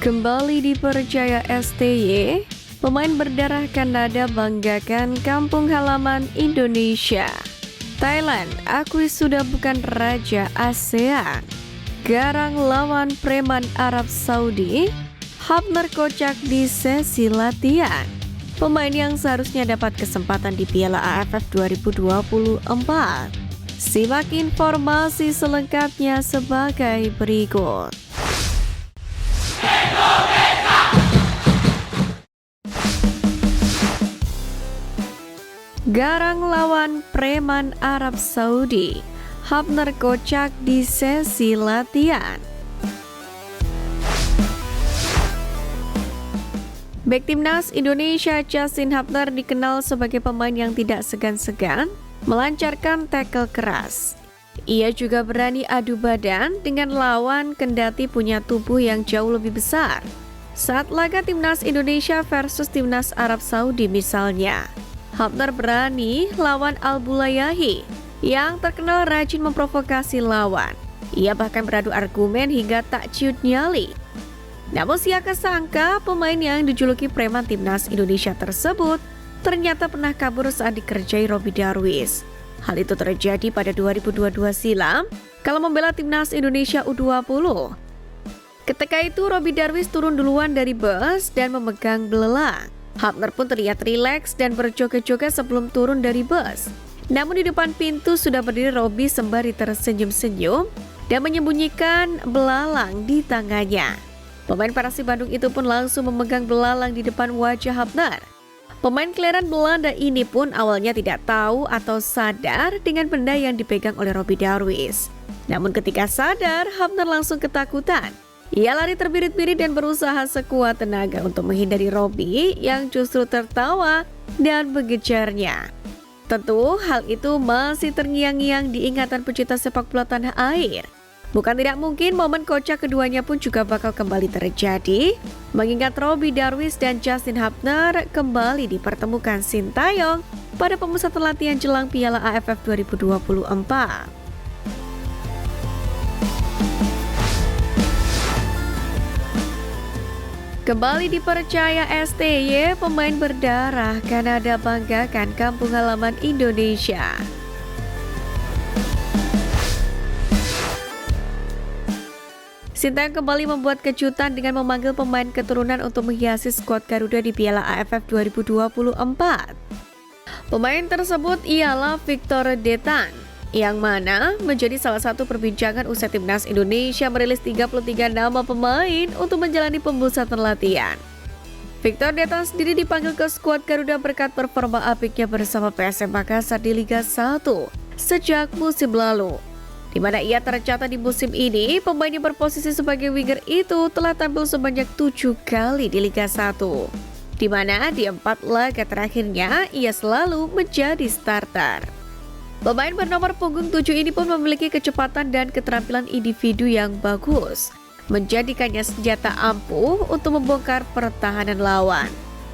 Kembali dipercaya STY, pemain berdarah Kanada banggakan kampung halaman Indonesia. Thailand akui sudah bukan raja ASEAN. Garang lawan preman Arab Saudi, Hafner kocak di sesi latihan. Pemain yang seharusnya dapat kesempatan di Piala AFF 2024. Simak informasi selengkapnya sebagai berikut. Garang lawan preman Arab Saudi, Hafner kocak di sesi latihan. Bek timnas Indonesia Justin Hafner dikenal sebagai pemain yang tidak segan-segan melancarkan tackle keras. Ia juga berani adu badan dengan lawan kendati punya tubuh yang jauh lebih besar. Saat laga timnas Indonesia versus timnas Arab Saudi misalnya, Hafner berani lawan Al-Bulayahi yang terkenal rajin memprovokasi lawan. Ia bahkan beradu argumen hingga tak ciut nyali. Namun siapa sangka pemain yang dijuluki preman timnas Indonesia tersebut ternyata pernah kabur saat dikerjai Robby Darwish. Hal itu terjadi pada 2022 silam kala membela timnas Indonesia U20. Ketika itu Robby Darwish turun duluan dari bus dan memegang belelang. Hafner pun terlihat rileks dan berjoget-joget sebelum turun dari bus. Namun di depan pintu sudah berdiri Robby sembari tersenyum-senyum dan menyembunyikan belalang di tangannya. Pemain Persib Bandung itu pun langsung memegang belalang di depan wajah Hafner. Pemain kelahiran Belanda ini pun awalnya tidak tahu atau sadar dengan benda yang dipegang oleh Robby Darwish. Namun ketika sadar, Hafner langsung ketakutan. Ia lari terbirit-birit dan berusaha sekuat tenaga untuk menghindari Robby yang justru tertawa dan mengejarnya. Tentu hal itu masih terngiang-ngiang di ingatan pecinta sepak bola tanah air. Bukan tidak mungkin momen kocak keduanya pun juga bakal kembali terjadi, mengingat Robby Darwish dan Justin Hafner kembali dipertemukan Sintayong pada pemusatan latihan jelang Piala AFF 2024. Kembali dipercaya STY, pemain berdarah Kanada banggakan kampung halaman Indonesia. Sintayong kembali membuat kejutan dengan memanggil pemain keturunan untuk menghiasi skuad Garuda di Piala AFF 2024. Pemain tersebut ialah Victor Detan, yang mana menjadi salah satu perbincangan usai timnas Indonesia merilis 33 nama pemain untuk menjalani pemusatan latihan. Victor Detan sendiri dipanggil ke skuad Garuda berkat performa apiknya bersama PSM Makassar di Liga 1 sejak musim lalu. Di mana ia tercatat di musim ini, pemain yang berposisi sebagai winger itu telah tampil sebanyak 7 kali di Liga 1. Di mana di 4 laga terakhirnya ia selalu menjadi starter. Pemain bernomor punggung 7 ini pun memiliki kecepatan dan keterampilan individu yang bagus, menjadikannya senjata ampuh untuk membongkar pertahanan lawan.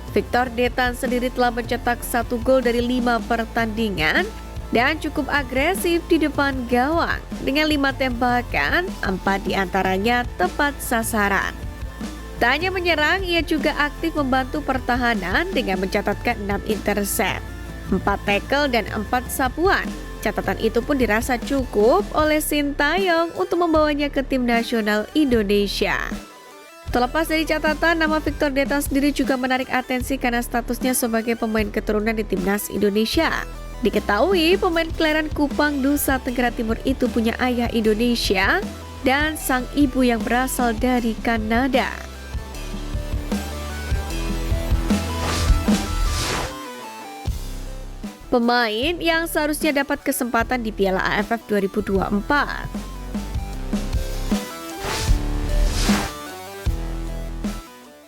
Victor Detan sendiri telah mencetak 1 gol dari 5 pertandingan dan cukup agresif di depan gawang dengan 5 tembakan, 4 diantaranya tepat sasaran. Tak hanya menyerang, ia juga aktif membantu pertahanan dengan mencatatkan 6 intercept, 4 tackle dan 4 sapuan. Catatan itu pun dirasa cukup oleh Sintayong untuk membawanya ke tim nasional Indonesia. Terlepas dari catatan, nama Victor Detan sendiri juga menarik atensi karena statusnya sebagai pemain keturunan di timnas Indonesia. Diketahui pemain kelahiran Kupang, Nusa Tenggara Timur itu punya ayah Indonesia dan sang ibu yang berasal dari Kanada. Pemain yang seharusnya dapat kesempatan di Piala AFF 2024.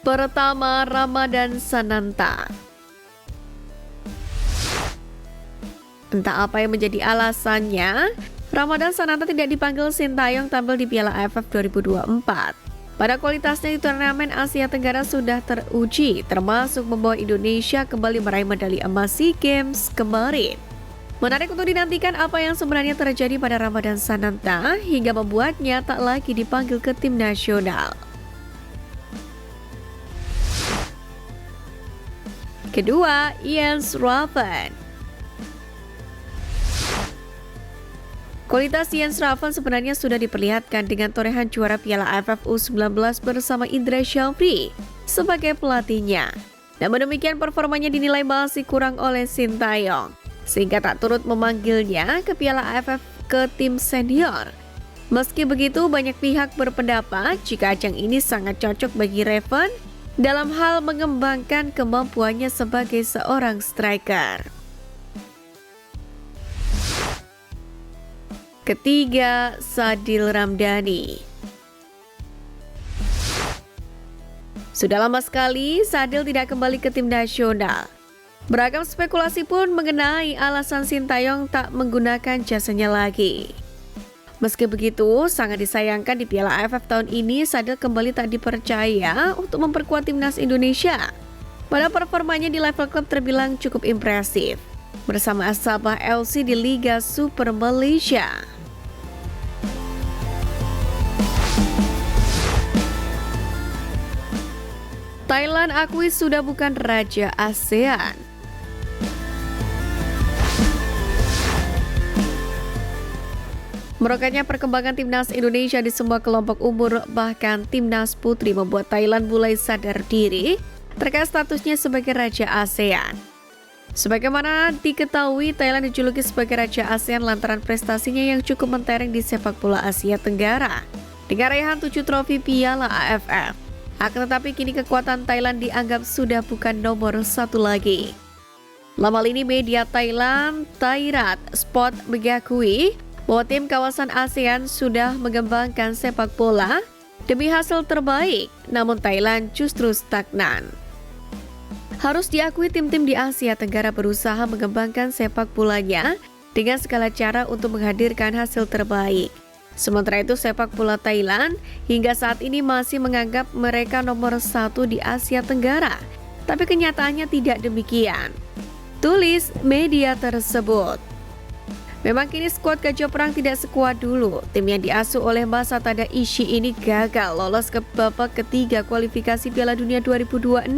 Pertama, Ramadan Sananta. Entah apa yang menjadi alasannya, Ramadan Sananta tidak dipanggil Sintayong tampil di Piala AFF 2024. Pada kualitasnya di turnamen Asia Tenggara sudah teruji, termasuk membawa Indonesia kembali meraih medali emas SEA Games kemarin. Menarik untuk dinantikan apa yang sebenarnya terjadi pada Ramadan Sananta hingga membuatnya tak lagi dipanggil ke tim nasional. Kedua, Jens Raven. Kualitas Jens Raven sebenarnya sudah diperlihatkan dengan torehan juara Piala AFF U19 bersama Indra Syafri sebagai pelatihnya. Namun demikian performanya dinilai masih kurang oleh Sintayong, sehingga tak turut memanggilnya ke Piala AFF ke tim senior. Meski begitu, banyak pihak berpendapat jika ajang ini sangat cocok bagi Raven dalam hal mengembangkan kemampuannya sebagai seorang striker. Ketiga, Sadil Ramdhani. Sudah lama sekali Sadil tidak kembali ke tim nasional. Beragam spekulasi pun mengenai alasan Sintayong tak menggunakan jasanya lagi. Meski begitu, sangat disayangkan di Piala AFF tahun ini Sadil kembali tak dipercaya untuk memperkuat timnas Indonesia. Pada performanya di level klub terbilang cukup impresif bersama Sabah FC di Liga Super Malaysia. Thailand akui sudah bukan raja ASEAN. Meroketnya perkembangan timnas Indonesia di semua kelompok umur, bahkan timnas putri, membuat Thailand mulai sadar diri terkait statusnya sebagai raja ASEAN. Sebagaimana diketahui, Thailand dijuluki sebagai raja ASEAN lantaran prestasinya yang cukup mentereng di sepak bola Asia Tenggara dengan raihan 7 trofi Piala AFF. Akan tetapi kini kekuatan Thailand dianggap sudah bukan nomor satu lagi. Lama ini media Thailand, Thairat Sport, mengakui bahwa tim kawasan ASEAN sudah mengembangkan sepak bola demi hasil terbaik, namun Thailand justru stagnan. Harus diakui tim-tim di Asia Tenggara berusaha mengembangkan sepak bolanya dengan segala cara untuk menghadirkan hasil terbaik. Sementara itu sepak bola Thailand hingga saat ini masih menganggap mereka nomor satu di Asia Tenggara. Tapi kenyataannya tidak demikian, tulis media tersebut. Memang kini skuad Gajah Perang tidak sekuat dulu. Tim yang diasuh oleh Masa Tada Ishi ini gagal lolos ke babak ketiga kualifikasi Piala Dunia 2026.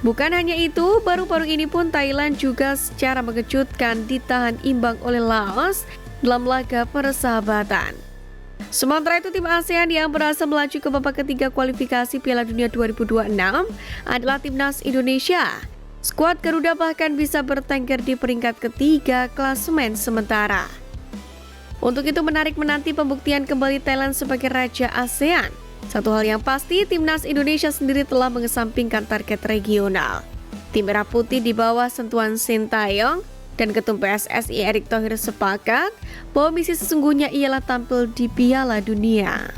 Bukan hanya itu, baru-baru ini pun Thailand juga secara mengejutkan ditahan imbang oleh Laos dalam laga persahabatan. Sementara itu tim ASEAN yang berhasil melaju ke babak ketiga kualifikasi Piala Dunia 2026 adalah timnas Indonesia. Skuad Garuda bahkan bisa bertengger di peringkat ketiga klasemen sementara. Untuk itu menarik menanti pembuktian kembali Thailand sebagai raja ASEAN. Satu hal yang pasti, timnas Indonesia sendiri telah mengesampingkan target regional. Tim Merah Putih di bawah sentuhan Sintayong dan Ketum PSSI Erick Thohir sepakat bahwa misi sesungguhnya ialah tampil di Piala Dunia.